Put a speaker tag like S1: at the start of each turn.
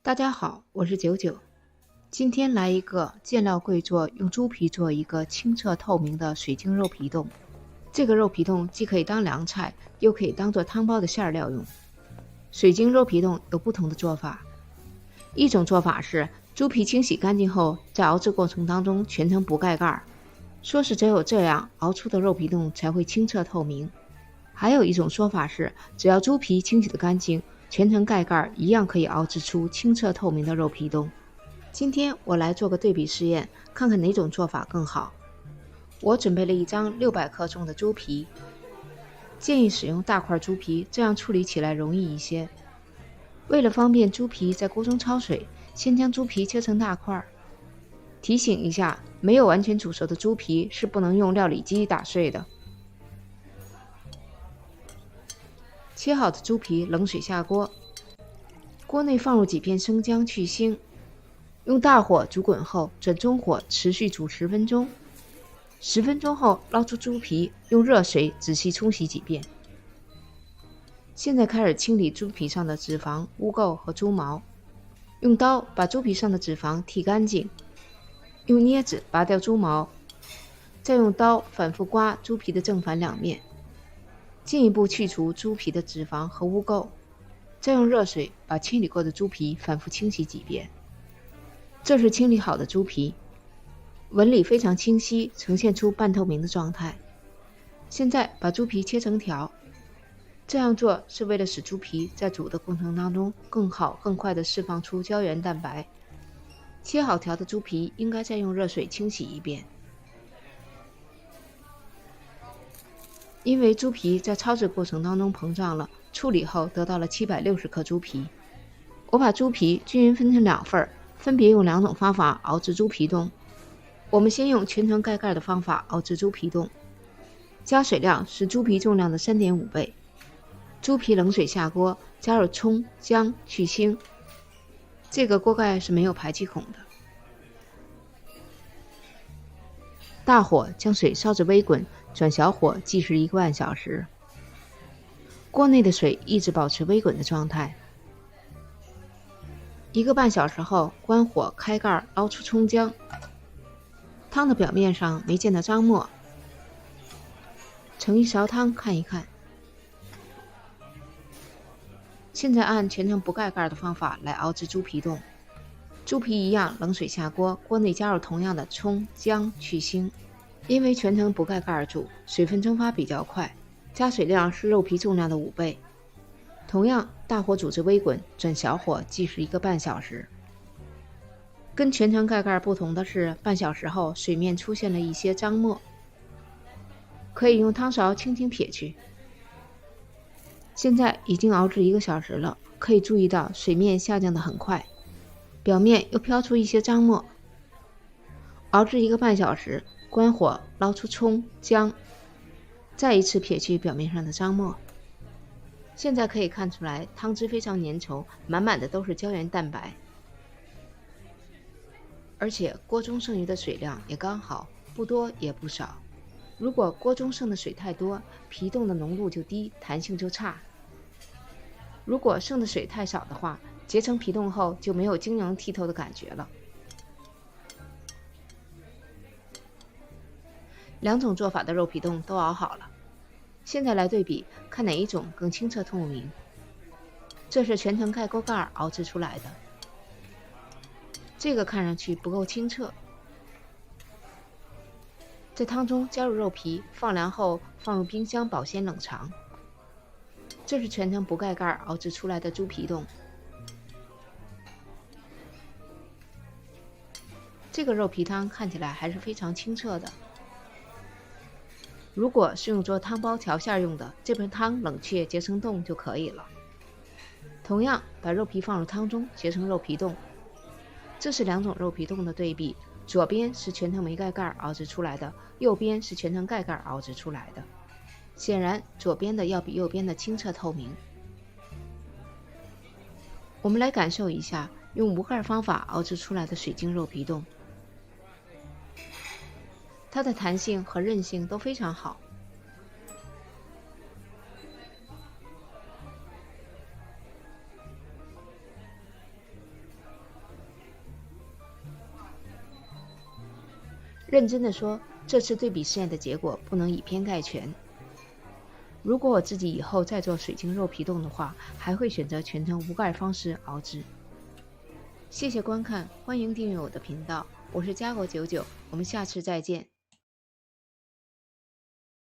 S1: 大家好，我是九九。今天来一个见料贵做，用猪皮做一个清澈透明的水晶肉皮冻。这个肉皮冻既可以当凉菜，又可以当做汤包的馅料用。水晶肉皮冻有不同的做法，一种做法是猪皮清洗干净后，在熬制过程当中全程不盖盖，说是只有这样熬出的肉皮冻才会清澈透明。还有一种说法是，只要猪皮清洗得干净，全程盖盖一样可以熬制出清澈透明的肉皮冻。今天我来做个对比试验，看看哪种做法更好。我准备了一张600克重的猪皮，建议使用大块猪皮，这样处理起来容易一些。为了方便猪皮在锅中焯水，先将猪皮切成大块。提醒一下，没有完全煮熟的猪皮是不能用料理机打碎的。切好的猪皮冷水下锅，锅内放入几片生姜去腥，用大火煮滚后转中火持续煮10分钟。10分钟后捞出猪皮，用热水仔细冲洗几遍。现在开始清理猪皮上的脂肪、污垢和猪毛，用刀把猪皮上的脂肪剔干净，用镊子拔掉猪毛，再用刀反复刮猪皮的正反两面，进一步去除猪皮的脂肪和污垢，再用热水把清理过的猪皮反复清洗几遍。这是清理好的猪皮，纹理非常清晰，呈现出半透明的状态。现在把猪皮切成条，这样做是为了使猪皮在煮的过程当中更好更快地释放出胶原蛋白。切好条的猪皮应该再用热水清洗一遍。因为猪皮在焯制过程当中膨胀了，处理后得到了760克猪皮。我把猪皮均匀分成2份，分别用2种方法熬制猪皮冻。我们先用全程盖盖的方法熬制猪皮冻，加水量是猪皮重量的3.5倍。猪皮冷水下锅，加入葱、姜去腥。这个锅盖是没有排气孔的。大火将水烧至微滚，转小火计时1个半小时。锅内的水一直保持微滚的状态。1个半小时后，关火开盖捞出葱姜。汤的表面上没见到章沫，盛一勺汤看一看。现在按全程不盖盖的方法来熬制猪皮冻。猪皮一样冷水下锅，锅内加入同样的葱、姜去腥。因为全程不盖盖煮，水分蒸发比较快，加水量是肉皮重量的5倍。同样大火煮至微滚，转小火计时1个半小时。跟全程盖盖不同的是，半小时后水面出现了一些章沫，可以用汤勺轻轻撇去。现在已经熬制1个小时了，可以注意到水面下降得很快，表面又飘出一些章沫。熬制1个半小时，关火捞出葱、姜，再一次撇去表面上的章沫。现在可以看出来，汤汁非常粘稠，满满的都是胶原蛋白。而且锅中剩余的水量也刚好，不多也不少。如果锅中剩的水太多，皮冻的浓度就低，弹性就差。如果剩的水太少的话，结成皮冻后就没有晶莹剔透的感觉了。2种做法的肉皮冻都熬好了，现在来对比，看哪一种更清澈透明。这是全程盖锅盖熬制出来的，这个看上去不够清澈。在汤中加入肉皮，放凉后放入冰箱保鲜冷藏。这是全程不盖盖熬制出来的猪皮冻。这个肉皮汤看起来还是非常清澈的。如果是用做汤包调馅用的，这盆汤冷却结成冻就可以了。同样把肉皮放入汤中结成肉皮冻。这是2种肉皮冻的对比，左边是全程没盖盖熬制出来的，右边是全程盖盖熬制出来的。显然左边的要比右边的清澈透明。我们来感受一下用无盖方法熬制出来的水晶肉皮冻，它的弹性和韧性都非常好。认真的说，这次对比试验的结果不能以偏概全。如果我自己以后再做水晶肉皮冻的话，还会选择全程无盖方式熬制。谢谢观看，欢迎订阅我的频道，我是家狗99，我们下次再见。